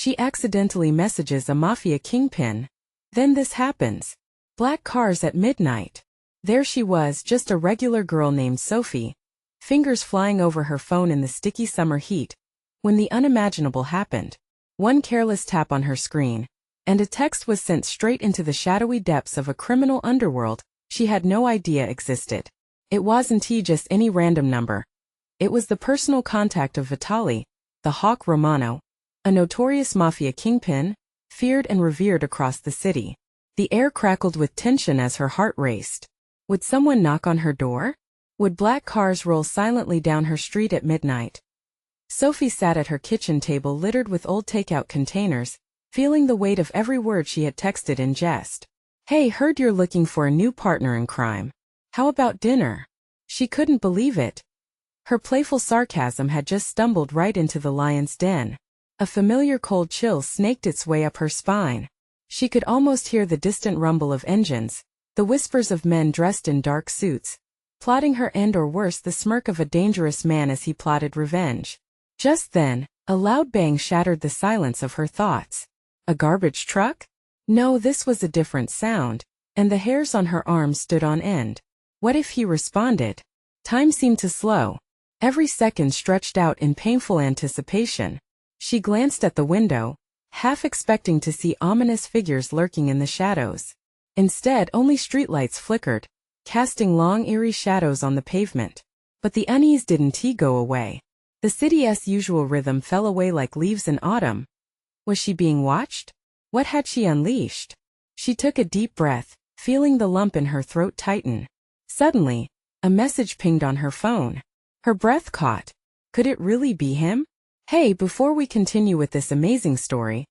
She accidentally messages a Mafia Kingpin. Then this happens. Black cars at midnight. There she was, just a regular girl named Sophie, fingers flying over her phone in the sticky summer heat, when the unimaginable happened. One careless tap on her screen, and a text was sent straight into the shadowy depths of a criminal underworld she had no idea existed. It wasn't just any random number. It was the personal contact of Vitali, the Hawk Romano, a notorious mafia kingpin, feared and revered across the city. The air crackled with tension as her heart raced. Would someone knock on her door? Would black cars roll silently down her street at midnight? Sophie sat at her kitchen table littered with old takeout containers, feeling the weight of every word she had texted in jest. "Hey, heard you're looking for a new partner in crime. How about dinner?" She couldn't believe it. Her playful sarcasm had just stumbled right into the lion's den. A familiar cold chill snaked its way up her spine. She could almost hear the distant rumble of engines, the whispers of men dressed in dark suits, plotting her end, or worse, the smirk of a dangerous man as he plotted revenge. Just then, a loud bang shattered the silence of her thoughts. A garbage truck? No, this was a different sound, and the hairs on her arms stood on end. What if he responded? Time seemed to slow. Every second stretched out in painful anticipation. She glanced at the window, half expecting to see ominous figures lurking in the shadows. Instead, only streetlights flickered, casting long eerie shadows on the pavement. But the unease didn't go away. The city's usual rhythm fell away like leaves in autumn. Was she being watched? What had she unleashed? She took a deep breath, feeling the lump in her throat tighten. Suddenly, a message pinged on her phone. Her breath caught. Could it really be him? Hey, before we continue with this amazing story,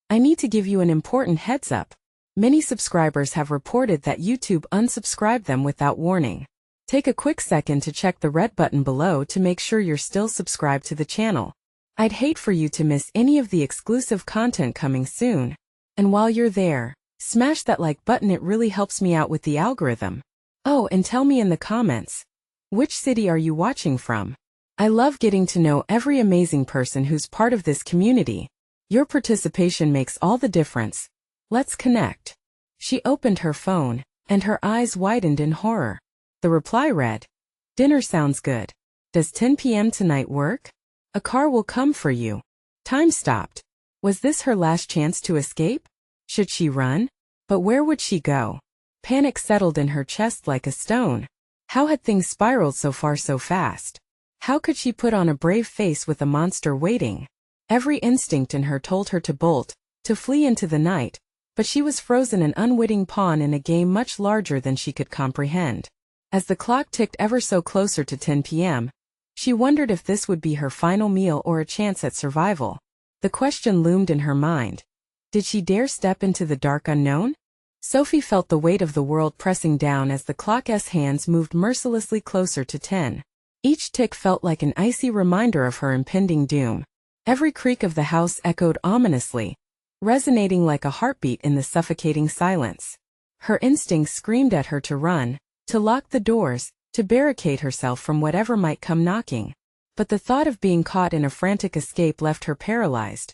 I need to give you an important heads up. Many subscribers have reported that YouTube unsubscribed them without warning. Take a quick second to check the red button below to make sure you're still subscribed to the channel. I'd hate for you to miss any of the exclusive content coming soon. And while you're there, smash that like button, it really helps me out with the algorithm. Oh, and tell me in the comments, which city are you watching from? I love getting to know every amazing person who's part of this community. Your participation makes all the difference. Let's connect. She opened her phone, and her eyes widened in horror. The reply read, "Dinner sounds good. Does 10 p.m. tonight work? A car will come for you." Time stopped. Was this her last chance to escape? Should she run? But where would she go? Panic settled in her chest like a stone. How had things spiraled so far so fast? How could she put on a brave face with a monster waiting? Every instinct in her told her to bolt, to flee into the night, but she was frozen, an unwitting pawn in a game much larger than she could comprehend. As the clock ticked ever so closer to 10 p.m., she wondered if this would be her final meal or a chance at survival. The question loomed in her mind. Did she dare step into the dark unknown? Sophie felt the weight of the world pressing down as the clock's hands moved mercilessly closer to 10. Each tick felt like an icy reminder of her impending doom. Every creak of the house echoed ominously, resonating like a heartbeat in the suffocating silence. Her instincts screamed at her to run, to lock the doors, to barricade herself from whatever might come knocking. But the thought of being caught in a frantic escape left her paralyzed.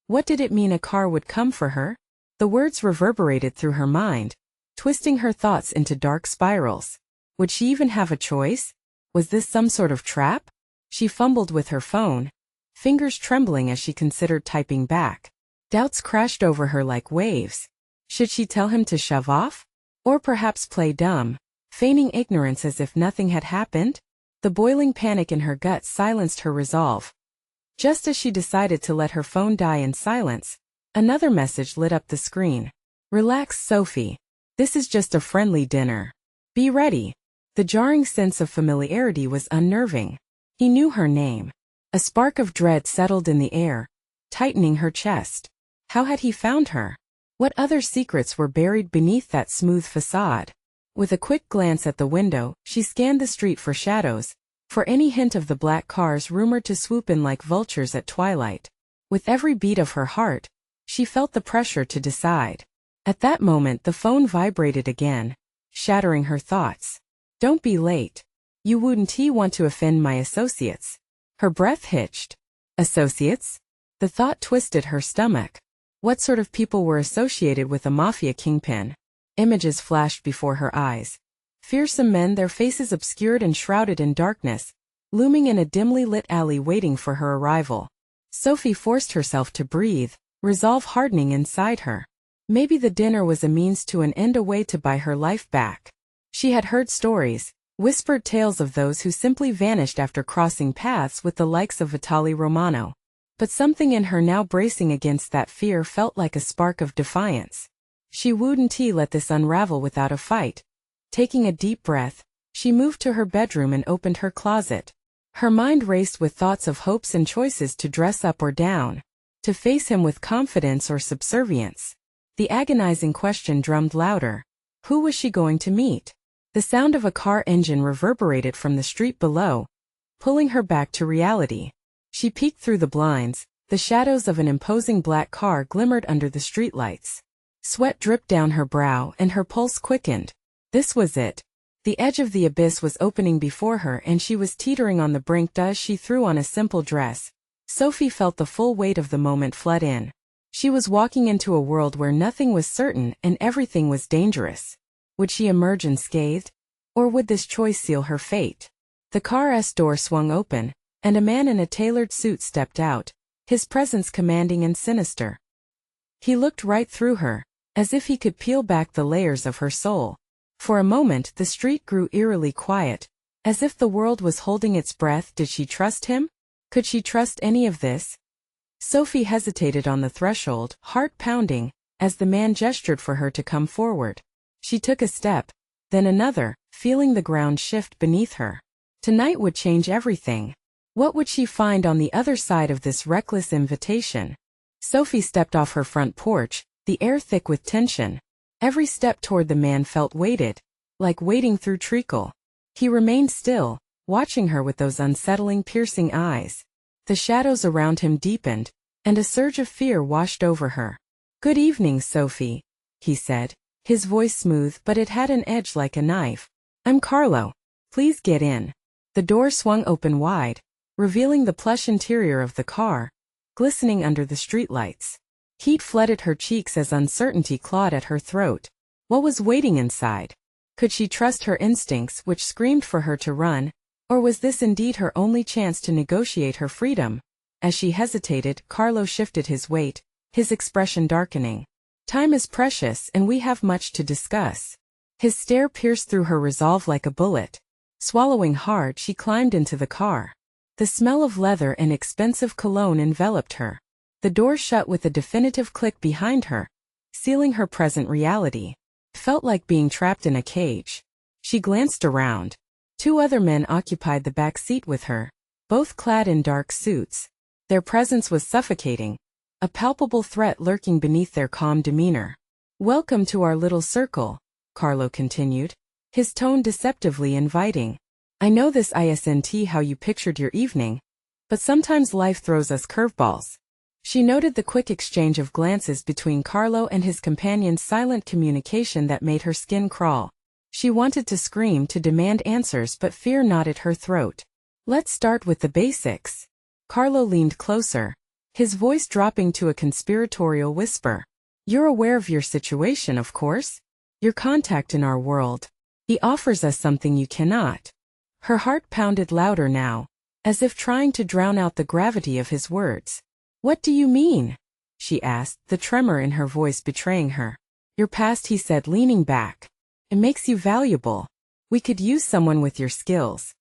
What did it mean a car would come for her? The words reverberated through her mind, twisting her thoughts into dark spirals. Would she even have a choice? Was this some sort of trap? She fumbled with her phone, fingers trembling as she considered typing back. Doubts crashed over her like waves. Should she tell him to shove off? Or perhaps play dumb, feigning ignorance as if nothing had happened? The boiling panic in her gut silenced her resolve. Just as she decided to let her phone die in silence, another message lit up the screen. "Relax, Sophie. This is just a friendly dinner. Be ready." The jarring sense of familiarity was unnerving. He knew her name. A spark of dread settled in the air, tightening her chest. How had he found her? What other secrets were buried beneath that smooth facade? With a quick glance at the window, she scanned the street for shadows, for any hint of the black cars rumored to swoop in like vultures at twilight. With every beat of her heart, she felt the pressure to decide. At that moment the phone vibrated again, shattering her thoughts. "Don't be late. You wouldn't want to offend my associates." Her breath hitched. Associates? The thought twisted her stomach. What sort of people were associated with a mafia kingpin? Images flashed before her eyes. Fearsome men, their faces obscured and shrouded in darkness, looming in a dimly lit alley waiting for her arrival. Sophie forced herself to breathe, resolve hardening inside her. Maybe the dinner was a means to an end, a way to buy her life back. She had heard stories, whispered tales of those who simply vanished after crossing paths with the likes of Vitali Romano. But something in her now bracing against that fear felt like a spark of defiance. She wouldn't let this unravel without a fight. Taking a deep breath, she moved to her bedroom and opened her closet. Her mind raced with thoughts of hopes and choices: to dress up or down, to face him with confidence or subservience. The agonizing question drummed louder. Who was she going to meet? The sound of a car engine reverberated from the street below, pulling her back to reality. She peeked through the blinds. The shadows of an imposing black car glimmered under the streetlights. Sweat dripped down her brow and her pulse quickened. This was it. The edge of the abyss was opening before her and she was teetering on the brink. She threw on a simple dress. Sophie felt the full weight of the moment flood in. She was walking into a world where nothing was certain and everything was dangerous. Would she emerge unscathed? Or would this choice seal her fate? The car's door swung open, and a man in a tailored suit stepped out, his presence commanding and sinister. He looked right through her, as if he could peel back the layers of her soul. For a moment the street grew eerily quiet, as if the world was holding its breath. Did she trust him? Could she trust any of this? Sophie hesitated on the threshold, heart pounding, as the man gestured for her to come forward. She took a step, then another, feeling the ground shift beneath her. Tonight would change everything. What would she find on the other side of this reckless invitation? Sophie stepped off her front porch, the air thick with tension. Every step toward the man felt weighted, like wading through treacle. He remained still, watching her with those unsettling, piercing eyes. The shadows around him deepened, and a surge of fear washed over her. "Good evening, Sophie," he said, his voice smooth but it had an edge like a knife. "I'm Carlo. Please get in." The door swung open wide, revealing the plush interior of the car, glistening under the streetlights. Heat flooded her cheeks as uncertainty clawed at her throat. What was waiting inside? Could she trust her instincts, which screamed for her to run, or was this indeed her only chance to negotiate her freedom? As she hesitated, Carlo shifted his weight, his expression darkening. "Time is precious and we have much to discuss." His stare pierced through her resolve like a bullet. Swallowing hard, she climbed into the car. The smell of leather and expensive cologne enveloped her. The door shut with a definitive click behind her, sealing her present reality. It felt like being trapped in a cage. She glanced around. 2 other men occupied the back seat with her, both clad in dark suits. Their presence was suffocating, a palpable threat lurking beneath their calm demeanor. "Welcome to our little circle," Carlo continued, his tone deceptively inviting. "I know this isn't how you pictured your evening, but sometimes life throws us curveballs." She noted the quick exchange of glances between Carlo and his companion's silent communication that made her skin crawl. She wanted to scream, to demand answers, but fear knotted her throat. "Let's start with the basics." Carlo leaned closer, his voice dropping to a conspiratorial whisper. "You're aware of your situation, of course? Your contact in our world. He offers us something you cannot." Her heart pounded louder now, as if trying to drown out the gravity of his words. "What do you mean?" she asked, the tremor in her voice betraying her. "Your past," he said, leaning back. "It makes you valuable. We could use someone with your skills."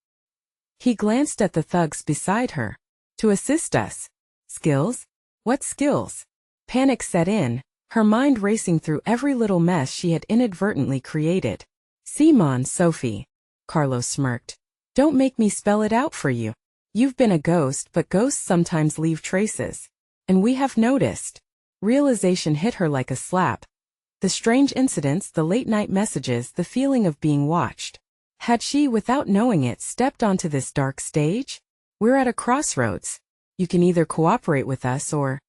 He glanced at the thugs beside her. "To assist us." "Skills? What skills?" Panic set in, her mind racing through every little mess she had inadvertently created. "Simon, Sophie," Carlo smirked. "Don't make me spell it out for you. You've been a ghost, but ghosts sometimes leave traces. And we have noticed." Realization hit her like a slap. The strange incidents, the late-night messages, the feeling of being watched. Had she, without knowing it, stepped onto this dark stage? "We're at a crossroads. You can either cooperate with us or...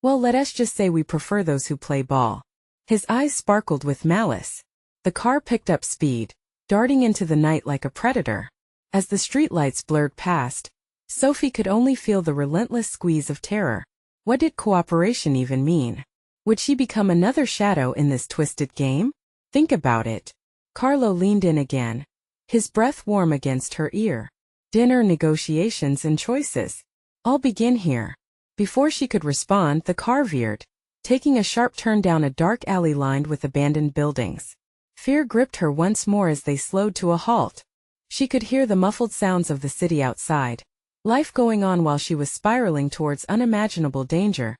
well, let us just say we prefer those who play ball." His eyes sparkled with malice. The car picked up speed, darting into the night like a predator. As the streetlights blurred past, Sophie could only feel the relentless squeeze of terror. What did cooperation even mean? Would she become another shadow in this twisted game? Think about it. Carlo leaned in again, his breath warm against her ear. Dinner negotiations and choices all begin here. Before she could respond, the car veered, taking a sharp turn down a dark alley lined with abandoned buildings. Fear gripped her once more as they slowed to a halt. She could hear the muffled sounds of the city outside, life going on while she was spiraling towards unimaginable danger.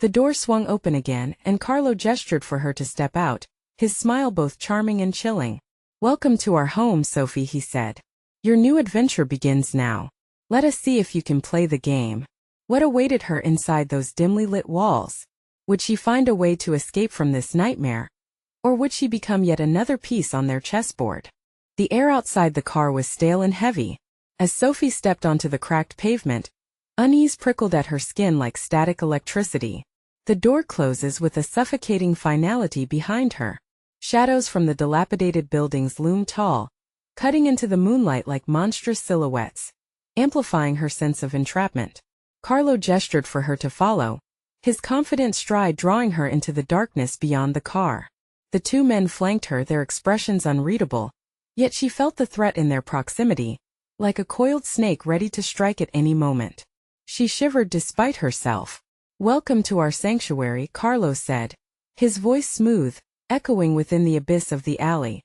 The door swung open again, and Carlo gestured for her to step out, his smile both charming and chilling. "Welcome to our home, Sophie," he said. "Your new adventure begins now. Let us see if you can play the game." What awaited her inside those dimly lit walls? Would she find a way to escape from this nightmare? Or would she become yet another piece on their chessboard? The air outside the car was stale and heavy. As Sophie stepped onto the cracked pavement, unease prickled at her skin like static electricity. The door closes with a suffocating finality behind her. Shadows from the dilapidated buildings loom tall, cutting into the moonlight like monstrous silhouettes, amplifying her sense of entrapment. Carlo gestured for her to follow, his confident stride drawing her into the darkness beyond the car. The two men flanked her, their expressions unreadable, yet she felt the threat in their proximity, like a coiled snake ready to strike at any moment. She shivered despite herself. "Welcome to our sanctuary," Carlo said, his voice smooth, echoing within the abyss of the alley.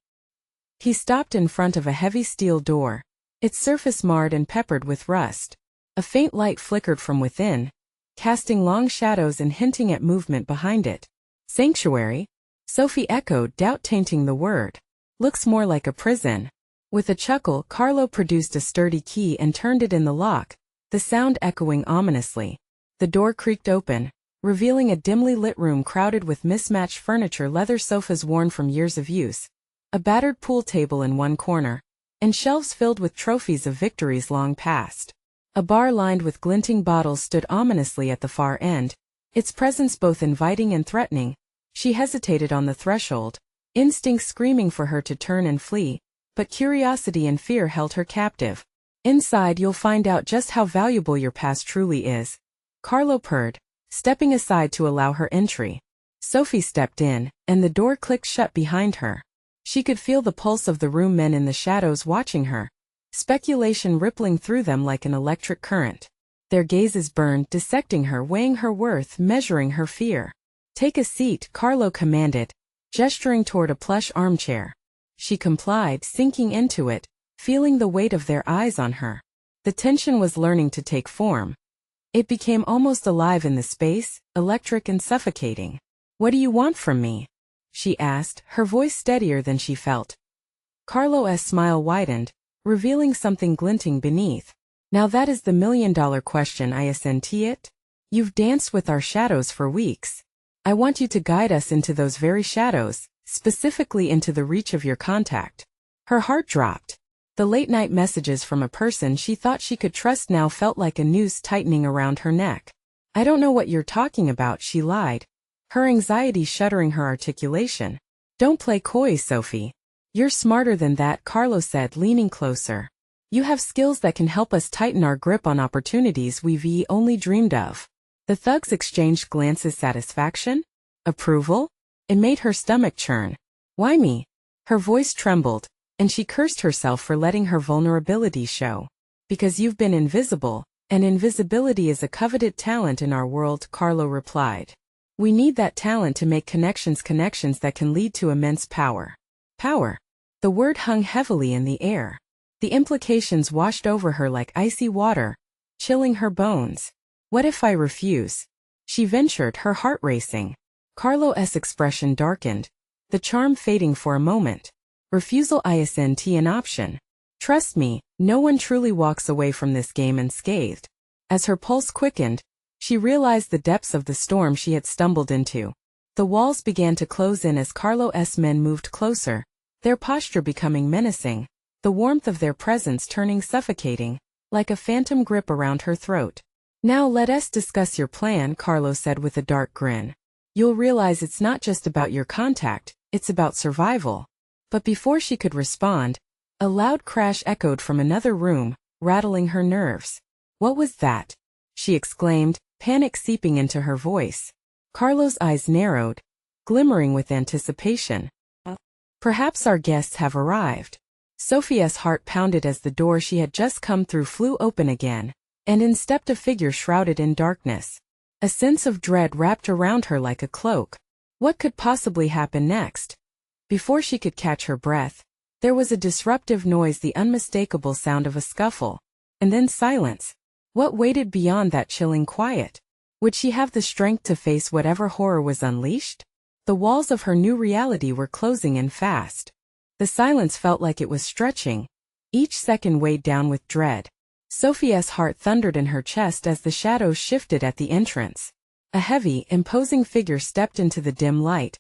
He stopped in front of a heavy steel door, its surface marred and peppered with rust. A faint light flickered from within, casting long shadows and hinting at movement behind it. "Sanctuary?" Sophie echoed, doubt tainting the word. "Looks more like a prison." With a chuckle, Carlo produced a sturdy key and turned it in the lock, the sound echoing ominously. The door creaked open, revealing a dimly lit room crowded with mismatched furniture, leather sofas worn from years of use, a battered pool table in one corner, and shelves filled with trophies of victories long past. A bar lined with glinting bottles stood ominously at the far end, its presence both inviting and threatening. She hesitated on the threshold, instinct screaming for her to turn and flee, but curiosity and fear held her captive. "Inside you'll find out just how valuable your past truly is," Carlo purred, stepping aside to allow her entry. Sophie stepped in, and the door clicked shut behind her. She could feel the pulse of the room, men in the shadows watching her, speculation rippling through them like an electric current. Their gazes burned, dissecting her, weighing her worth, measuring her fear. "Take a seat," Carlo commanded, gesturing toward a plush armchair. She complied, sinking into it, feeling the weight of their eyes on her. The tension was learning to take form. It became almost alive in the space, electric and suffocating. "What do you want from me?" she asked, her voice steadier than she felt. Carlo's smile widened, revealing something glinting beneath. "Now that is the million-dollar question, isn't it? You've danced with our shadows for weeks. I want you to guide us into those very shadows, specifically into the reach of your contact." Her heart dropped. The late-night messages from a person she thought she could trust now felt like a noose tightening around her neck. "I don't know what you're talking about," she lied, her anxiety shuttering her articulation. "Don't play coy, Sophie. You're smarter than that," Carlo said, leaning closer. "You have skills that can help us tighten our grip on opportunities we've only dreamed of." The thugs exchanged glances. Satisfaction? Approval? It made her stomach churn. "Why me?" Her voice trembled, and she cursed herself for letting her vulnerability show. "Because you've been invisible, and invisibility is a coveted talent in our world," Carlo replied. "We need that talent to make connections that can lead to immense power." Power. The word hung heavily in the air. The implications washed over her like icy water, chilling her bones. "What if I refuse?" she ventured, her heart racing. Carlo's expression darkened, the charm fading for a moment. "Refusal isn't an option. Trust me, no one truly walks away from this game unscathed." As her pulse quickened, she realized the depths of the storm she had stumbled into. The walls began to close in as Carlo's men moved closer, their posture becoming menacing, the warmth of their presence turning suffocating, like a phantom grip around her throat. "Now let us discuss your plan," Carlo said with a dark grin. "You'll realize it's not just about your contact, it's about survival." But before she could respond, a loud crash echoed from another room, rattling her nerves. "What was that?" she exclaimed, panic seeping into her voice. Carlo's eyes narrowed, glimmering with anticipation. Perhaps our guests have arrived. Sophia's heart pounded as the door she had just come through flew open again, and in stepped a figure shrouded in darkness. A sense of dread wrapped around her like a cloak. What could possibly happen next? Before she could catch her breath, there was a disruptive noise, the unmistakable sound of a scuffle. And then silence. What waited beyond that chilling quiet? Would she have the strength to face whatever horror was unleashed? The walls of her new reality were closing in fast. The silence felt like it was stretching. Each second weighed down with dread. Sophia's heart thundered in her chest as the shadows shifted at the entrance. A heavy, imposing figure stepped into the dim light,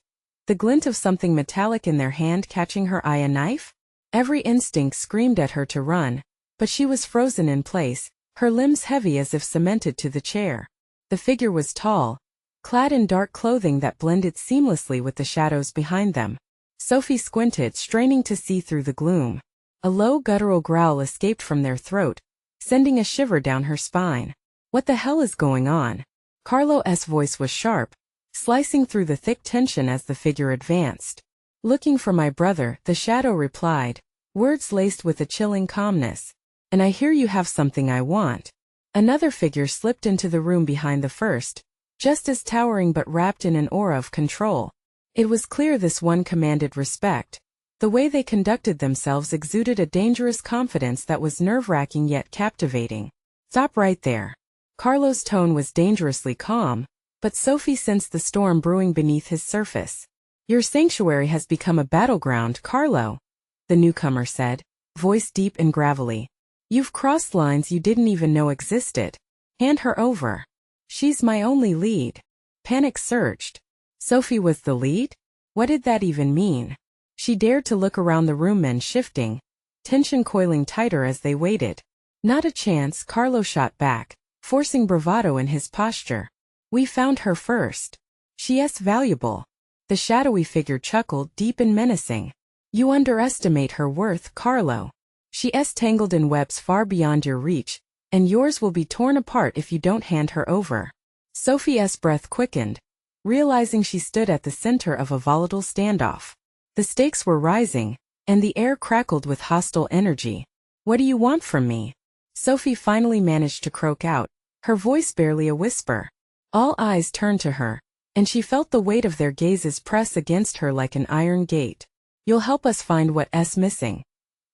the glint of something metallic in their hand catching her eye. A knife? Every instinct screamed at her to run, but she was frozen in place, her limbs heavy as if cemented to the chair. The figure was tall, clad in dark clothing that blended seamlessly with the shadows behind them. Sophie squinted, straining to see through the gloom. A low guttural growl escaped from their throat, sending a shiver down her spine. What the hell is going on? Carlo's voice was sharp, slicing through the thick tension as the figure advanced. Looking for my brother, the shadow replied, words laced with a chilling calmness. And I hear you have something I want. Another figure slipped into the room behind the first, just as towering but wrapped in an aura of control. It was clear this one commanded respect. The way they conducted themselves exuded a dangerous confidence that was nerve-wracking yet captivating. Stop right there. Carlo's tone was dangerously calm, but Sophie sensed the storm brewing beneath his surface. Your sanctuary has become a battleground, Carlo, the newcomer said, voice deep and gravelly. You've crossed lines you didn't even know existed. Hand her over. She's my only lead. Panic surged. Sophie was the lead? What did that even mean? She dared to look around the room, men shifting, tension coiling tighter as they waited. Not a chance, Carlo shot back, forcing bravado in his posture. We found her first. She's valuable. The shadowy figure chuckled, deep and menacing. You underestimate her worth, Carlo. She's tangled in webs far beyond your reach, and yours will be torn apart if you don't hand her over. Sophie's breath quickened, realizing she stood at the center of a volatile standoff. The stakes were rising, and the air crackled with hostile energy. What do you want from me? Sophie finally managed to croak out, her voice barely a whisper. All eyes turned to her, and she felt the weight of their gazes press against her like an iron gate. You'll help us find what's missing.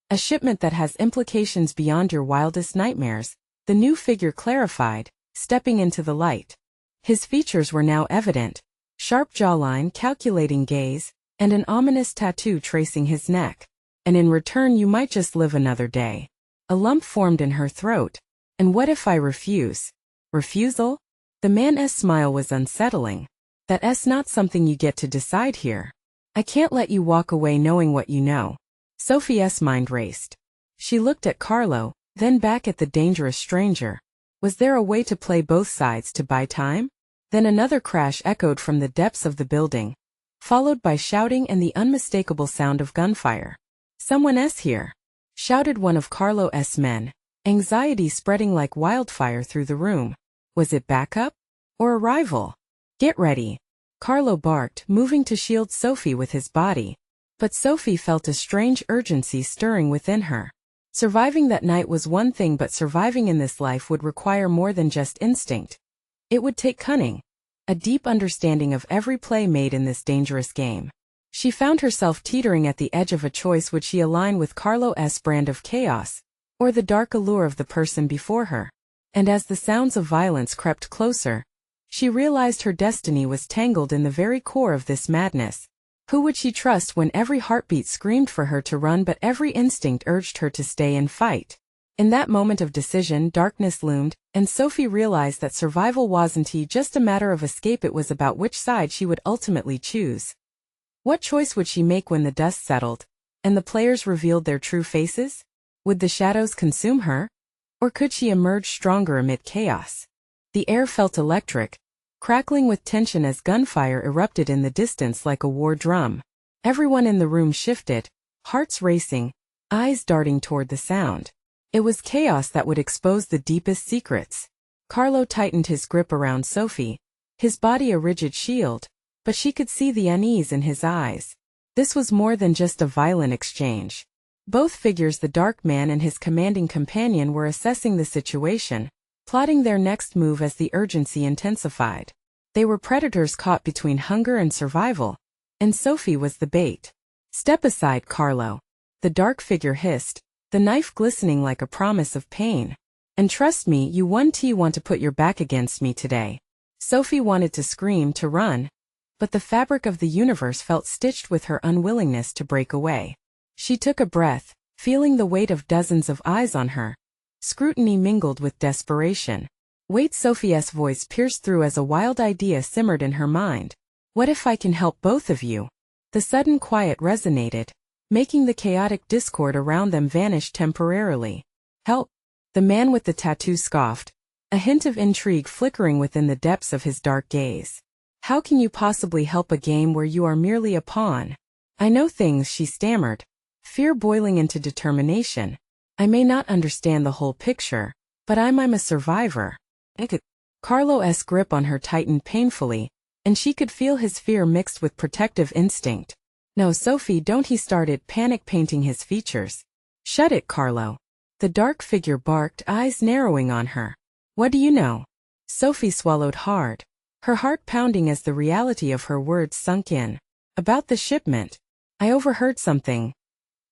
A shipment that has implications beyond your wildest nightmares, the new figure clarified, stepping into the light. His features were now evident, sharp jawline, calculating gaze, and an ominous tattoo tracing his neck. And in return you might just live another day. A lump formed in her throat. And what if I refuse? Refusal? The man's smile was unsettling. That's not something you get to decide here. I can't let you walk away knowing what you know. Sophie's mind raced. She looked at Carlo, then back at the dangerous stranger. Was there a way to play both sides to buy time? Then another crash echoed from the depths of the building, followed by shouting and the unmistakable sound of gunfire. Someone's here, shouted one of Carlo's men, anxiety spreading like wildfire through the room. Was it backup? Or a rival? Get ready, Carlo barked, moving to shield Sophie with his body. But Sophie felt a strange urgency stirring within her. Surviving that night was one thing, but surviving in this life would require more than just instinct. It would take cunning, a deep understanding of every play made in this dangerous game. She found herself teetering at the edge of a choice. Would she align with Carlo's brand of chaos, or the dark allure of the person before her? And as the sounds of violence crept closer, she realized her destiny was tangled in the very core of this madness. Who would she trust when every heartbeat screamed for her to run but every instinct urged her to stay and fight? In that moment of decision, darkness loomed, and Sophie realized that survival wasn't just a matter of escape, it was about which side she would ultimately choose. What choice would she make when the dust settled, and the players revealed their true faces? Would the shadows consume her? Or could she emerge stronger amid chaos? The air felt electric, crackling with tension as gunfire erupted in the distance like a war drum. Everyone in the room shifted, hearts racing, eyes darting toward the sound. It was chaos that would expose the deepest secrets. Carlo tightened his grip around Sophie, his body a rigid shield, but she could see the unease in his eyes. This was more than just a violent exchange. Both figures, the dark man and his commanding companion, were assessing the situation, plotting their next move as the urgency intensified. They were predators caught between hunger and survival, and Sophie was the bait. "Step aside, Carlo," the dark figure hissed, the knife glistening like a promise of pain. "And trust me, you want to put your back against me today." Sophie wanted to scream, to run, but the fabric of the universe felt stitched with her unwillingness to break away. She took a breath, feeling the weight of dozens of eyes on her. Scrutiny mingled with desperation. "Wait," Sophie's voice pierced through as a wild idea simmered in her mind. "What if I can help both of you?" The sudden quiet resonated, making the chaotic discord around them vanish temporarily. "Help?" The man with the tattoo scoffed, a hint of intrigue flickering within the depths of his dark gaze. "How can you possibly help a game where you are merely a pawn?" "I know things," she stammered, fear boiling into determination. "I may not understand the whole picture, but I'm a survivor." Carlo's grip on her tightened painfully, and she could feel his fear mixed with protective instinct. "No, Sophie, don't," he started, panic painting his features. "Shut it, Carlo." The dark figure barked, eyes narrowing on her. "What do you know?" Sophie swallowed hard, her heart pounding as the reality of her words sunk in. "About the shipment. I overheard something.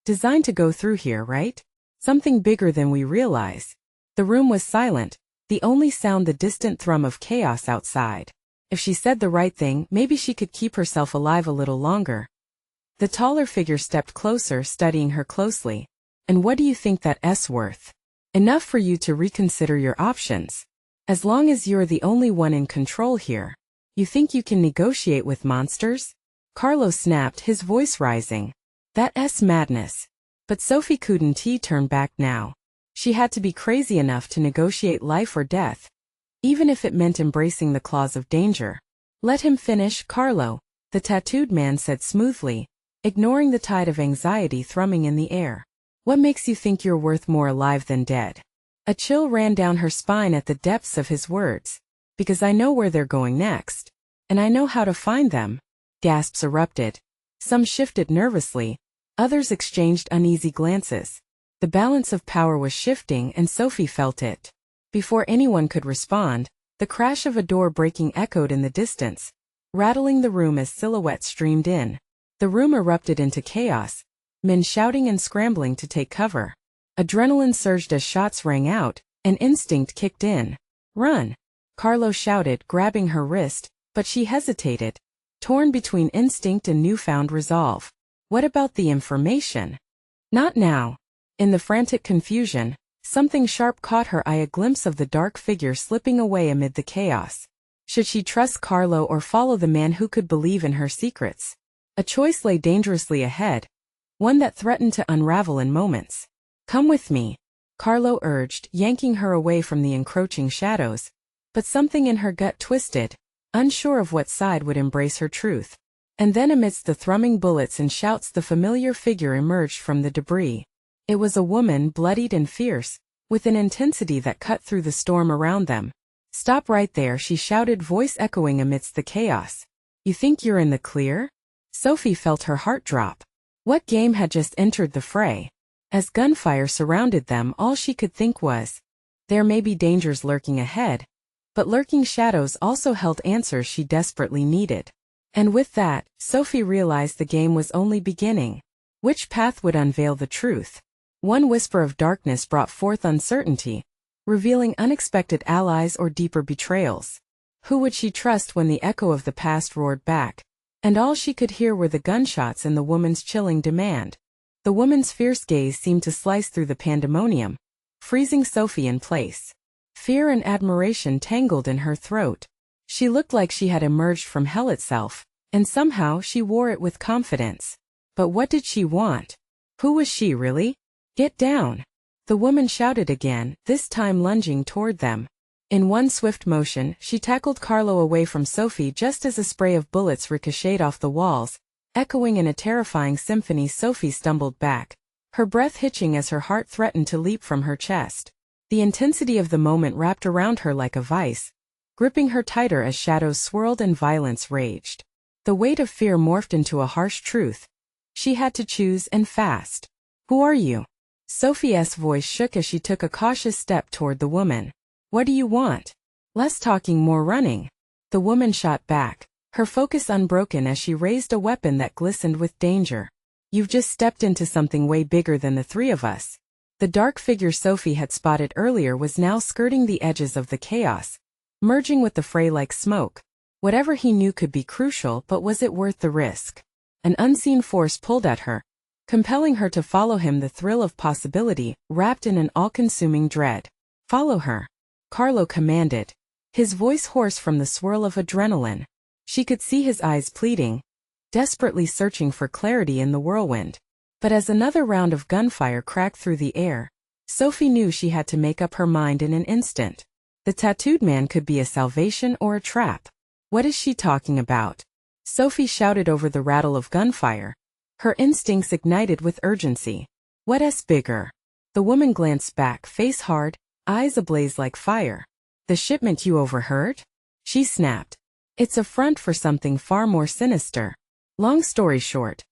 Designed to go through here, right? Something bigger than we realize." The room was silent, the only sound the distant thrum of chaos outside. If she said the right thing, maybe she could keep herself alive a little longer. The taller figure stepped closer, studying her closely. "And what do you think that's worth?" "Enough for you to reconsider your options. As long as you're the only one in control here. You think you can negotiate with monsters?" Carlo snapped, his voice rising. "That's madness." But Sophie couldn't turn back now. She had to be crazy enough to negotiate life or death, even if it meant embracing the claws of danger. "Let him finish, Carlo," the tattooed man said smoothly, ignoring the tide of anxiety thrumming in the air. "What makes you think you're worth more alive than dead?" A chill ran down her spine at the depths of his words. "Because I know where they're going next. And I know how to find them." Gasps erupted. Some shifted nervously, others exchanged uneasy glances. The balance of power was shifting, and Sophie felt it. Before anyone could respond, the crash of a door breaking echoed in the distance, rattling the room as silhouettes streamed in. The room erupted into chaos, men shouting and scrambling to take cover. Adrenaline surged as shots rang out, and instinct kicked in. "Run!" Carlo shouted, grabbing her wrist, but she hesitated, torn between instinct and newfound resolve. "What about the information?" "Not now." In the frantic confusion, something sharp caught her eye, a glimpse of the dark figure slipping away amid the chaos. Should she trust Carlo or follow the man who could believe in her secrets? A choice lay dangerously ahead, one that threatened to unravel in moments. "Come with me," Carlo urged, yanking her away from the encroaching shadows. But something in her gut twisted, unsure of what side would embrace her truth. And then, amidst the thrumming bullets and shouts, the familiar figure emerged from the debris. It was a woman, bloodied and fierce, with an intensity that cut through the storm around them. "Stop right there," she shouted, voice echoing amidst the chaos. "You think you're in the clear?" Sophie felt her heart drop. What game had just entered the fray? As gunfire surrounded them, all she could think was, there may be dangers lurking ahead, but lurking shadows also held answers she desperately needed. And with that, Sophie realized the game was only beginning. Which path would unveil the truth? One whisper of darkness brought forth uncertainty, revealing unexpected allies or deeper betrayals. Who would she trust when the echo of the past roared back? And all she could hear were the gunshots and the woman's chilling demand. The woman's fierce gaze seemed to slice through the pandemonium, freezing Sophie in place. Fear and admiration tangled in her throat. She looked like she had emerged from hell itself, and somehow she wore it with confidence. But what did she want? Who was she really? "Get down!" The woman shouted again, this time lunging toward them. In one swift motion, she tackled Carlo away from Sophie just as a spray of bullets ricocheted off the walls. Echoing in a terrifying symphony, Sophie stumbled back, her breath hitching as her heart threatened to leap from her chest. The intensity of the moment wrapped around her like a vice, gripping her tighter as shadows swirled and violence raged. The weight of fear morphed into a harsh truth. She had to choose, and fast. "Who are you?" Sophie's voice shook as she took a cautious step toward the woman. "What do you want?" "Less talking, more running." The woman shot back, her focus unbroken as she raised a weapon that glistened with danger. "You've just stepped into something way bigger than the three of us." The dark figure Sophie had spotted earlier was now skirting the edges of the chaos, merging with the fray like smoke. Whatever he knew could be crucial, but was it worth the risk? An unseen force pulled at her, compelling her to follow him, the thrill of possibility, wrapped in an all-consuming dread. "Follow her," Carlo commanded, his voice hoarse from the swirl of adrenaline. She could see his eyes pleading, desperately searching for clarity in the whirlwind. But as another round of gunfire cracked through the air, Sophie knew she had to make up her mind in an instant. The tattooed man could be a salvation or a trap. "What is she talking about?" Sophie shouted over the rattle of gunfire, her instincts ignited with urgency. "What's bigger?" The woman glanced back, face hard, eyes ablaze like fire. "The shipment you overheard?" she snapped. "It's a front for something far more sinister. Long story short,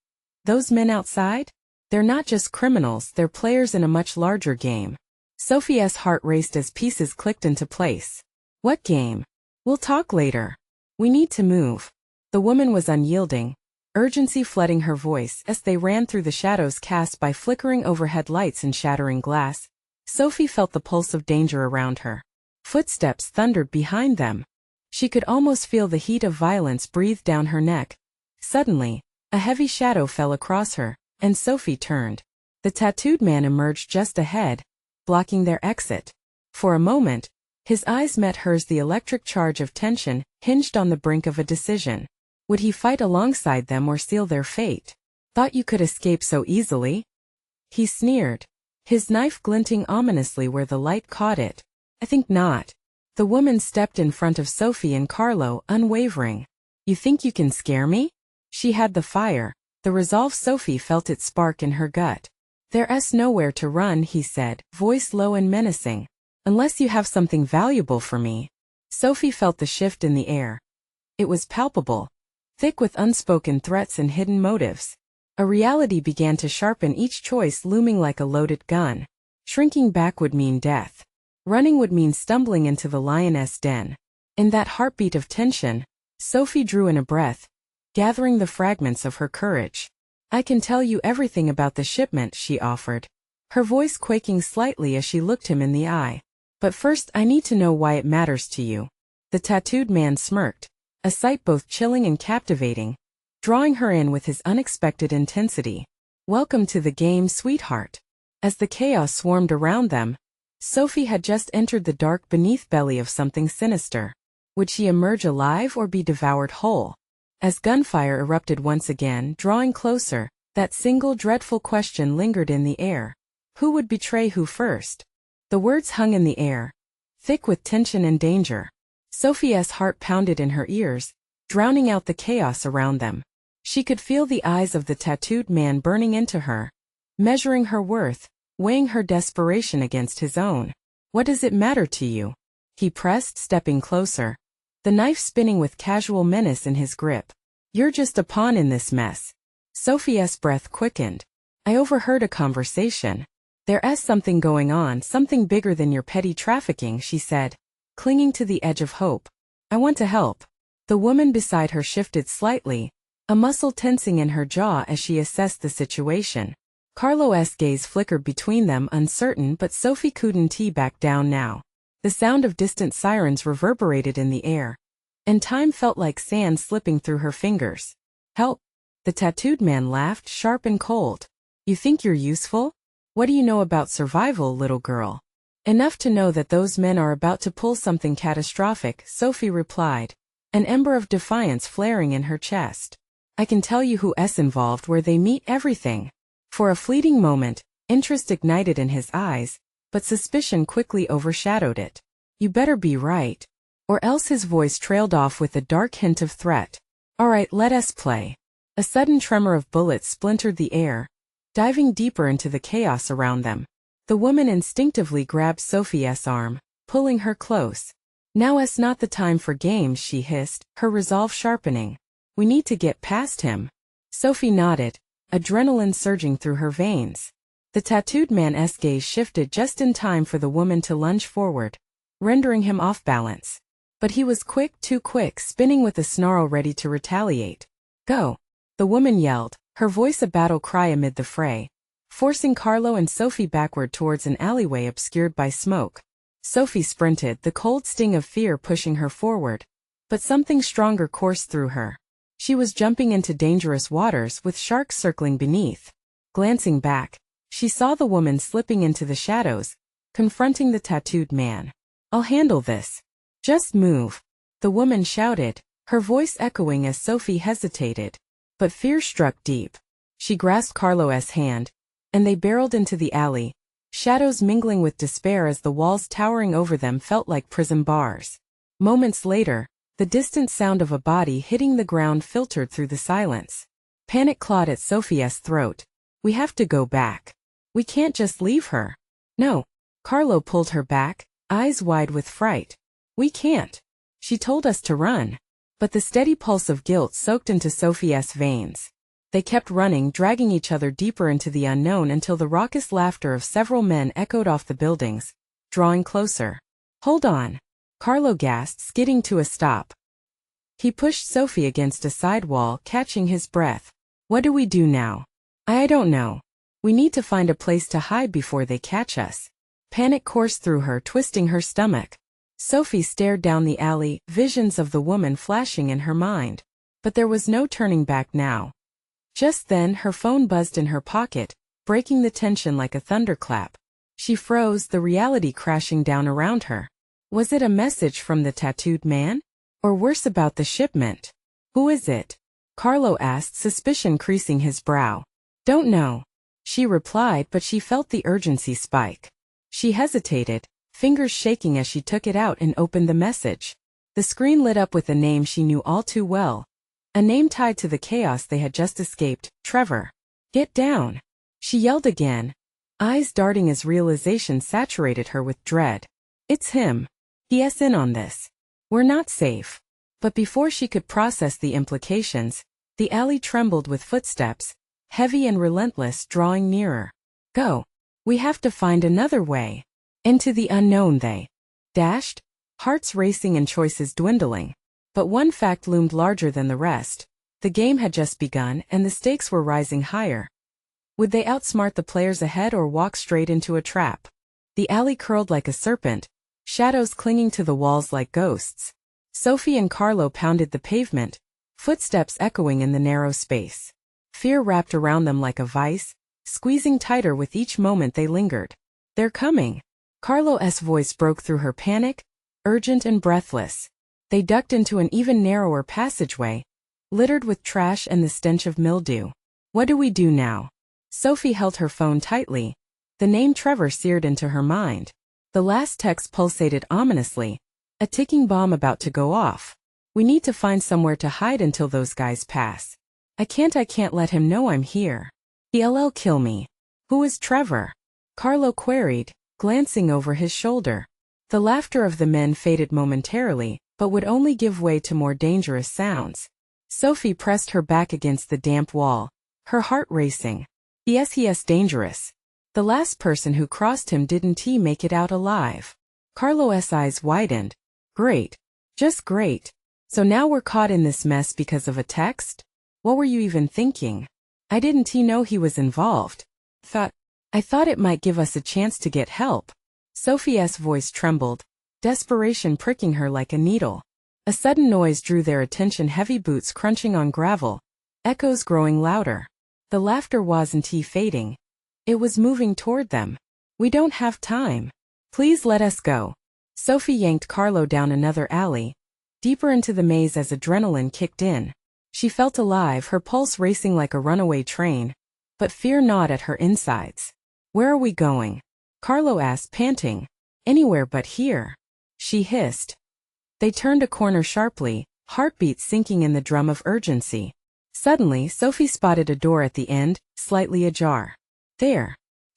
those men outside? They're not just criminals, they're players in a much larger game." Sophie's heart raced as pieces clicked into place. "What game?" "We'll talk later. We need to move." The woman was unyielding, urgency flooding her voice as they ran through the shadows cast by flickering overhead lights and shattering glass. Sophie felt the pulse of danger around her. Footsteps thundered behind them. She could almost feel the heat of violence breathe down her neck. Suddenly, a heavy shadow fell across her, and Sophie turned. The tattooed man emerged just ahead, blocking their exit. For a moment, his eyes met hers, the electric charge of tension hinged on the brink of a decision. Would he fight alongside them or seal their fate? "Thought you could escape so easily?" he sneered, his knife glinting ominously where the light caught it. "I think not." The woman stepped in front of Sophie and Carlo, unwavering. "You think you can scare me?" She had the fire, the resolve. Sophie felt it spark in her gut. "There's nowhere to run," he said, voice low and menacing. "Unless you have something valuable for me." Sophie felt the shift in the air. It was palpable, thick with unspoken threats and hidden motives. A reality began to sharpen, each choice looming like a loaded gun. Shrinking back would mean death. Running would mean stumbling into the lioness den. In that heartbeat of tension, Sophie drew in a breath, gathering the fragments of her courage. "I can tell you everything about the shipment," she offered, her voice quaking slightly as she looked him in the eye. "But first I need to know why it matters to you." The tattooed man smirked, a sight both chilling and captivating, drawing her in with his unexpected intensity. "Welcome to the game, sweetheart." As the chaos swarmed around them, Sophie had just entered the dark beneath belly of something sinister. Would she emerge alive or be devoured whole? As gunfire erupted once again, drawing closer, that single dreadful question lingered in the air. Who would betray who first? The words hung in the air, thick with tension and danger. Sophie's heart pounded in her ears, drowning out the chaos around them. She could feel the eyes of the tattooed man burning into her, measuring her worth, weighing her desperation against his own. "What does it matter to you?" he pressed, stepping closer, the knife spinning with casual menace in his grip. "You're just a pawn in this mess." Sophie's breath quickened. "I overheard a conversation. There's something going on, something bigger than your petty trafficking," she said, clinging to the edge of hope. "I want to help." The woman beside her shifted slightly, a muscle tensing in her jaw as she assessed the situation. Carlo's gaze flickered between them, uncertain, but Sophie couldn't back down now. The sound of distant sirens reverberated in the air, and time felt like sand slipping through her fingers. "Help!" The tattooed man laughed, sharp and cold. "You think you're useful? What do you know about survival, little girl?" "Enough to know that those men are about to pull something catastrophic," Sophie replied, an ember of defiance flaring in her chest. "I can tell you who's involved, where they meet, everything." For a fleeting moment, interest ignited in his eyes, but suspicion quickly overshadowed it. "You better be right. Or else." His voice trailed off with a dark hint of threat. "All right, let us play." A sudden tremor of bullets splintered the air, diving deeper into the chaos around them. The woman instinctively grabbed Sophie's arm, pulling her close. Now is not the time for games, she hissed, her resolve sharpening. We need to get past him. Sophie nodded, adrenaline surging through her veins. The tattooed man's gaze shifted just in time for the woman to lunge forward, rendering him off balance. But he was quick, too quick, spinning with a snarl ready to retaliate. Go! The woman yelled, her voice a battle cry amid the fray, forcing Carlo and Sophie backward towards an alleyway obscured by smoke. Sophie sprinted, the cold sting of fear pushing her forward. But something stronger coursed through her. She was jumping into dangerous waters with sharks circling beneath. Glancing back, she saw the woman slipping into the shadows, confronting the tattooed man. I'll handle this. Just move. The woman shouted, her voice echoing as Sophie hesitated. But fear struck deep. She grasped Carlo's hand, and they barreled into the alley, shadows mingling with despair as the walls towering over them felt like prison bars. Moments later, the distant sound of a body hitting the ground filtered through the silence. Panic clawed at Sophie's throat. We have to go back. We can't just leave her. No. Carlo pulled her back, eyes wide with fright. We can't. She told us to run. But the steady pulse of guilt soaked into Sophie's veins. They kept running, dragging each other deeper into the unknown until the raucous laughter of several men echoed off the buildings, drawing closer. Hold on. Carlo gasped, skidding to a stop. He pushed Sophie against a side wall, catching his breath. What do we do now? I don't know. We need to find a place to hide before they catch us. Panic coursed through her, twisting her stomach. Sophie stared down the alley, visions of the woman flashing in her mind. But there was no turning back now. Just then her phone buzzed in her pocket, breaking the tension like a thunderclap. She froze, the reality crashing down around her. Was it a message from the tattooed man? Or worse, about the shipment? Who is it? Carlo asked, suspicion creasing his brow. Don't know. She replied, but she felt the urgency spike. She hesitated, fingers shaking as she took it out and opened the message. The screen lit up with a name she knew all too well. A name tied to the chaos they had just escaped, Trevor. Get down. She yelled again, eyes darting as realization saturated her with dread. It's him. He's in on this. We're not safe. But before she could process the implications, the alley trembled with footsteps, heavy and relentless, drawing nearer. Go. We have to find another way. Into the unknown they dashed, hearts racing and choices dwindling. But one fact loomed larger than the rest. The game had just begun and the stakes were rising higher. Would they outsmart the players ahead or walk straight into a trap? The alley curled like a serpent, shadows clinging to the walls like ghosts. Sophie and Carlo pounded the pavement, footsteps echoing in the narrow space. Fear wrapped around them like a vice, squeezing tighter with each moment they lingered. They're coming. Carlo's voice broke through her panic, urgent and breathless. They ducked into an even narrower passageway, littered with trash and the stench of mildew. What do we do now? Sophie held her phone tightly. The name Trevor seared into her mind. The last text pulsated ominously, a ticking bomb about to go off. We need to find somewhere to hide until those guys pass. I can't let him know I'm here. He'll kill me. Who is Trevor? Carlo queried, glancing over his shoulder. The laughter of the men faded momentarily, but would only give way to more dangerous sounds. Sophie pressed her back against the damp wall, her heart racing. Yes, dangerous. The last person who crossed him didn't he make it out alive? Carlo's eyes widened. Great. Just great. So now we're caught in this mess because of a text? What were you even thinking? I didn't he know he was involved. I thought it might give us a chance to get help. Sophie's voice trembled, desperation pricking her like a needle. A sudden noise drew their attention, heavy boots crunching on gravel, echoes growing louder. The laughter wasn't fading. It was moving toward them. We don't have time. Please let us go. Sophie yanked Carlo down another alley, deeper into the maze as adrenaline kicked in. She felt alive, her pulse racing like a runaway train, but fear gnawed at her insides. Where are we going? Carlo asked, panting. Anywhere but here. She hissed. They turned a corner sharply, heartbeats sinking in the drum of urgency. Suddenly, Sophie spotted a door at the end, slightly ajar. There.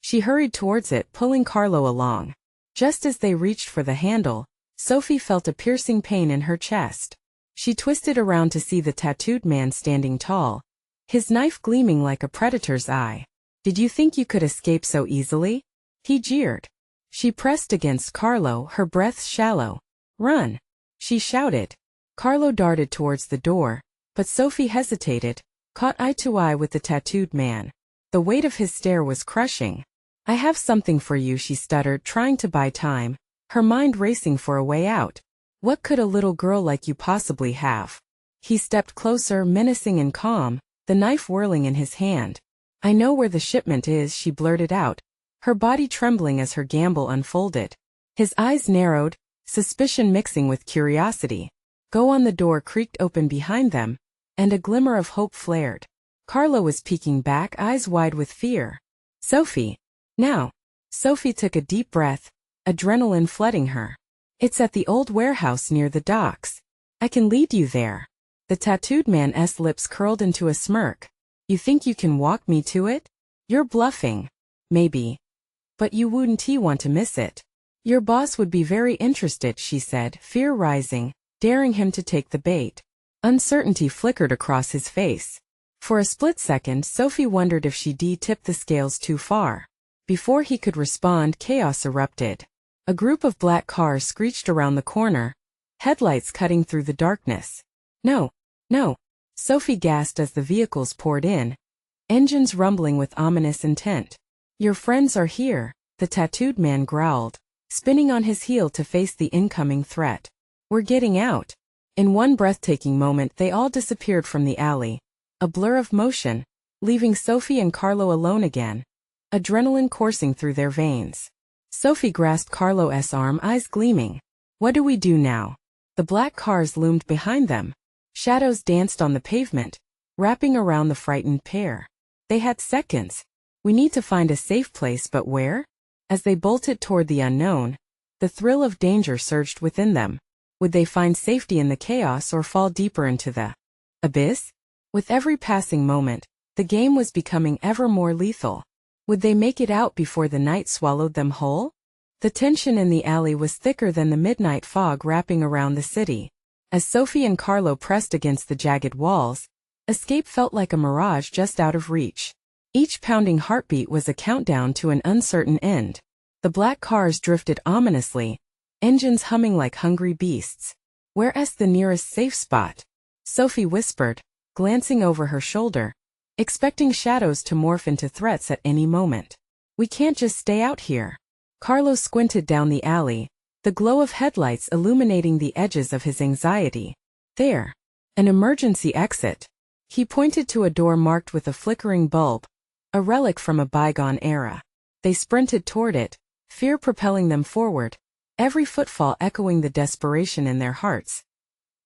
She hurried towards it, pulling Carlo along. Just as they reached for the handle, Sophie felt a piercing pain in her chest. She twisted around to see the tattooed man standing tall, his knife gleaming like a predator's eye. "Did you think you could escape so easily?" he jeered. She pressed against Carlo, her breath shallow. "Run!" she shouted. Carlo darted towards the door, but Sophie hesitated, caught eye to eye with the tattooed man. The weight of his stare was crushing. "I have something for you," she stuttered, trying to buy time, her mind racing for a way out. "What could a little girl like you possibly have?" He stepped closer, menacing and calm, the knife whirling in his hand. "I know where the shipment is," she blurted out, her body trembling as her gamble unfolded. His eyes narrowed, suspicion mixing with curiosity. Go on. The door creaked open behind them, and a glimmer of hope flared. Carlo was peeking back, eyes wide with fear. "Sophie! Now!" Sophie took a deep breath, adrenaline flooding her. "It's at the old warehouse near the docks. I can lead you there." The tattooed man's lips curled into a smirk. "You think you can walk me to it? You're bluffing." "Maybe. But you wouldn't want to miss it." "Your boss would be very interested," she said, fear rising, daring him to take the bait. Uncertainty flickered across his face. For a split second, Sophie wondered if she'd tipped the scales too far. Before he could respond, chaos erupted. A group of black cars screeched around the corner, headlights cutting through the darkness. "No, no," Sophie gasped as the vehicles poured in, engines rumbling with ominous intent. "Your friends are here," the tattooed man growled, spinning on his heel to face the incoming threat. "We're getting out." In one breathtaking moment they all disappeared from the alley, a blur of motion, leaving Sophie and Carlo alone again, adrenaline coursing through their veins. Sophie grasped Carlo's arm, eyes gleaming. "What do we do now?" The black cars loomed behind them. Shadows danced on the pavement, wrapping around the frightened pair. They had seconds. "We need to find a safe place, but where?" As they bolted toward the unknown, the thrill of danger surged within them. Would they find safety in the chaos or fall deeper into the abyss? With every passing moment, the game was becoming ever more lethal. Would they make it out before the night swallowed them whole? The tension in the alley was thicker than the midnight fog wrapping around the city. As Sophie and Carlo pressed against the jagged walls, escape felt like a mirage just out of reach. Each pounding heartbeat was a countdown to an uncertain end. The black cars drifted ominously, engines humming like hungry beasts. "Where's the nearest safe spot?" Sophie whispered, glancing over her shoulder, expecting shadows to morph into threats at any moment. "We can't just stay out here." Carlo squinted down the alley, the glow of headlights illuminating the edges of his anxiety. "There. An emergency exit." He pointed to a door marked with a flickering bulb, a relic from a bygone era. They sprinted toward it, fear propelling them forward, every footfall echoing the desperation in their hearts.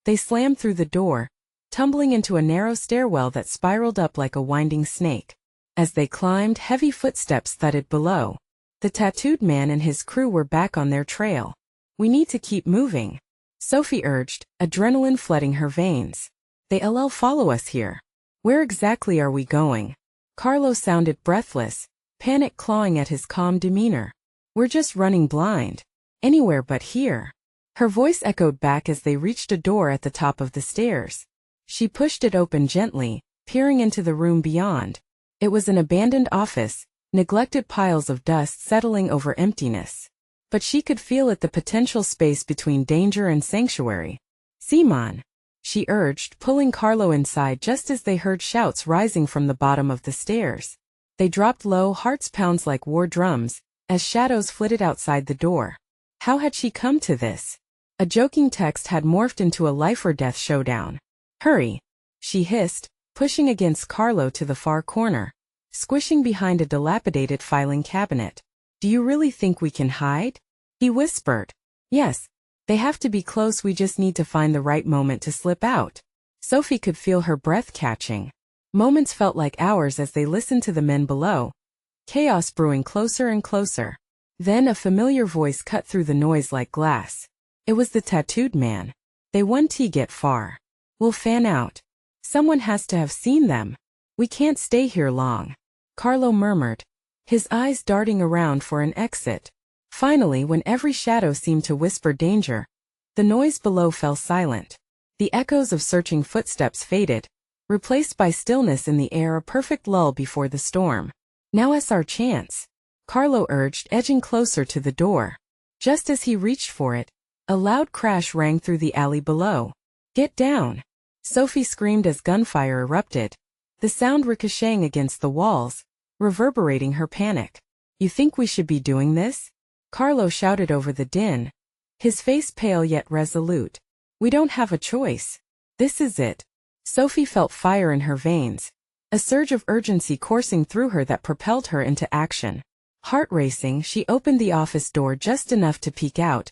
They slammed through the door, tumbling into a narrow stairwell that spiraled up like a winding snake. As they climbed, heavy footsteps thudded below. The tattooed man and his crew were back on their trail. "We need to keep moving," Sophie urged, adrenaline flooding her veins. "They'll follow us here." "Where exactly are we going?" Carlo sounded breathless, panic clawing at his calm demeanor. "We're just running blind. Anywhere but here." Her voice echoed back as they reached a door at the top of the stairs. She pushed it open gently, peering into the room beyond. It was an abandoned office, neglected piles of dust settling over emptiness. But she could feel it, the potential space between danger and sanctuary. "Simon," she urged, pulling Carlo inside just as they heard shouts rising from the bottom of the stairs. They dropped low, hearts pounds like war drums, as shadows flitted outside the door. How had she come to this? A joking text had morphed into a life-or-death showdown. "Hurry," she hissed, pushing against Carlo to the far corner, squishing behind a dilapidated filing cabinet. "Do you really think we can hide?" he whispered. "Yes. They have to be close, we just need to find the right moment to slip out." Sophie could feel her breath catching. Moments felt like hours as they listened to the men below, chaos brewing closer and closer. Then a familiar voice cut through the noise like glass. It was the tattooed man. "They won't get far. We'll fan out. Someone has to have seen them. We can't stay here long." Carlo murmured, his eyes darting around for an exit. Finally, when every shadow seemed to whisper danger, the noise below fell silent. The echoes of searching footsteps faded, replaced by stillness in the air, a perfect lull before the storm. "Now's our chance," Carlo urged, edging closer to the door. Just as he reached for it, a loud crash rang through the alley below. "Get down!" Sophie screamed as gunfire erupted, the sound ricocheting against the walls, reverberating her panic. "You think we should be doing this?" Carlo shouted over the din, his face pale yet resolute. "We don't have a choice. This is it." Sophie felt fire in her veins, a surge of urgency coursing through her that propelled her into action. Heart racing, she opened the office door just enough to peek out,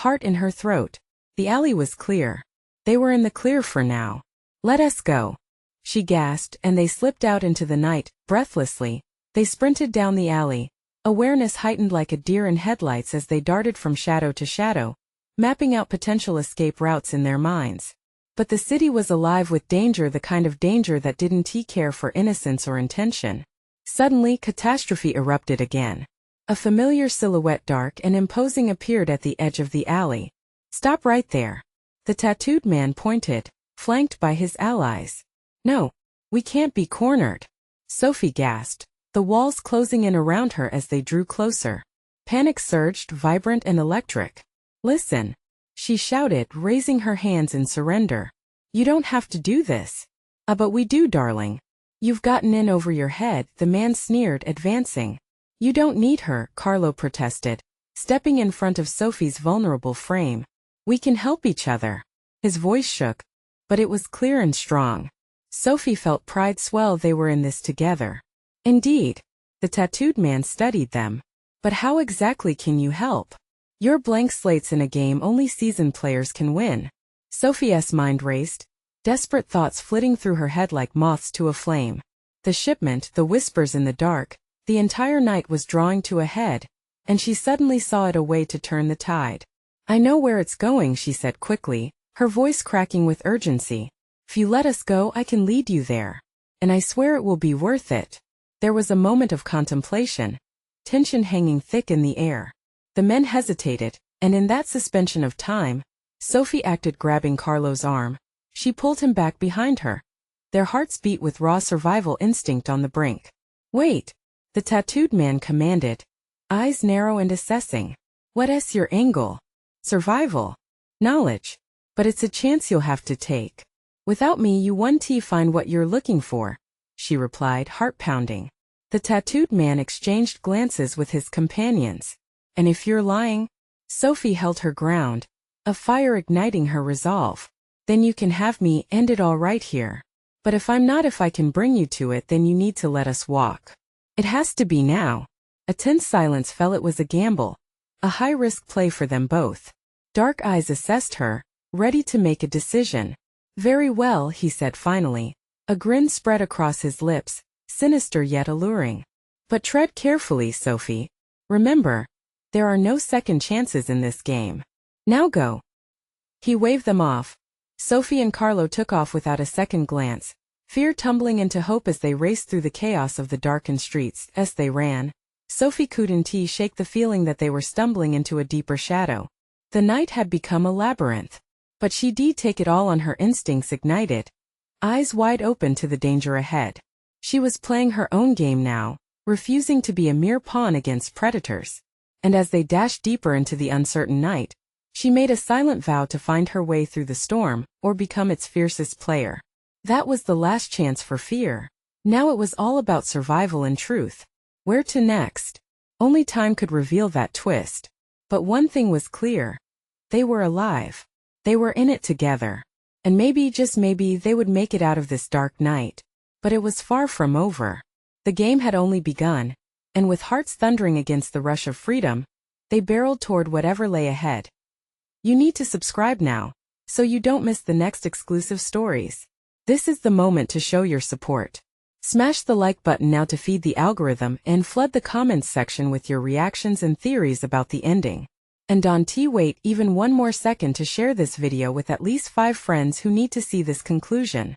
heart in her throat. The alley was clear. They were in the clear for now. "Let us go," she gasped, and they slipped out into the night. Breathlessly, they sprinted down the alley, awareness heightened like a deer in headlights as they darted from shadow to shadow, mapping out potential escape routes in their minds. But the city was alive with danger, the kind of danger that didn't care for innocence or intention. Suddenly, catastrophe erupted again. A familiar silhouette, dark and imposing, appeared at the edge of the alley. "Stop right there." The tattooed man pointed, flanked by his allies. "No, we can't be cornered," Sophie gasped, the walls closing in around her as they drew closer. Panic surged, vibrant and electric. "Listen," she shouted, raising her hands in surrender. "You don't have to do this." But we do, darling. You've gotten in over your head," the man sneered, advancing. "You don't need her," Carlo protested, stepping in front of Sophie's vulnerable frame. "We can help each other." His voice shook, but it was clear and strong. Sophie felt pride swell. They were in this together. "Indeed." The tattooed man studied them. "But how exactly can you help? You're blank slates in a game only seasoned players can win." Sophie's mind raced, desperate thoughts flitting through her head like moths to a flame. The shipment, the whispers in the dark, the entire night was drawing to a head, and she suddenly saw it, a way to turn the tide. "I know where it's going," she said quickly, her voice cracking with urgency. "If you let us go, I can lead you there. And I swear it will be worth it." There was a moment of contemplation, tension hanging thick in the air. The men hesitated, and in that suspension of time, Sophie acted, grabbing Carlo's arm. She pulled him back behind her. Their hearts beat with raw survival instinct on the brink. "Wait," the tattooed man commanded, eyes narrow and assessing. "What's your angle?" "Survival. Knowledge. But it's a chance you'll have to take. Without me you won't find what you're looking for," she replied, heart pounding. The tattooed man exchanged glances with his companions. "And if you're lying?" Sophie held her ground, a fire igniting her resolve. "Then you can have me, end it all right here. But if I'm not, if I can bring you to it, then you need to let us walk. It has to be now." A tense silence fell. It was a gamble, a high-risk play for them both. Dark eyes assessed her, ready to make a decision. "Very well," he said finally. A grin spread across his lips, sinister yet alluring. "But tread carefully, Sophie. Remember, there are no second chances in this game. Now go." He waved them off. Sophie and Carlo took off without a second glance, fear tumbling into hope as they raced through the chaos of the darkened streets. As they ran, Sophie couldn't shake the feeling that they were stumbling into a deeper shadow. The night had become a labyrinth. But she did take it all on. Her instincts ignited, eyes wide open to the danger ahead. She was playing her own game now, refusing to be a mere pawn against predators. And as they dashed deeper into the uncertain night, she made a silent vow to find her way through the storm, or become its fiercest player. That was the last chance for fear. Now it was all about survival and truth. Where to next? Only time could reveal that twist. But one thing was clear. They were alive. They were in it together. And maybe, just maybe, they would make it out of this dark night. But it was far from over. The game had only begun, and with hearts thundering against the rush of freedom, they barreled toward whatever lay ahead. You need to subscribe now, so you don't miss the next exclusive stories. This is the moment to show your support. Smash the like button now to feed the algorithm and flood the comments section with your reactions and theories about the ending. And don't wait even one more second to share this video with at least 5 friends who need to see this conclusion.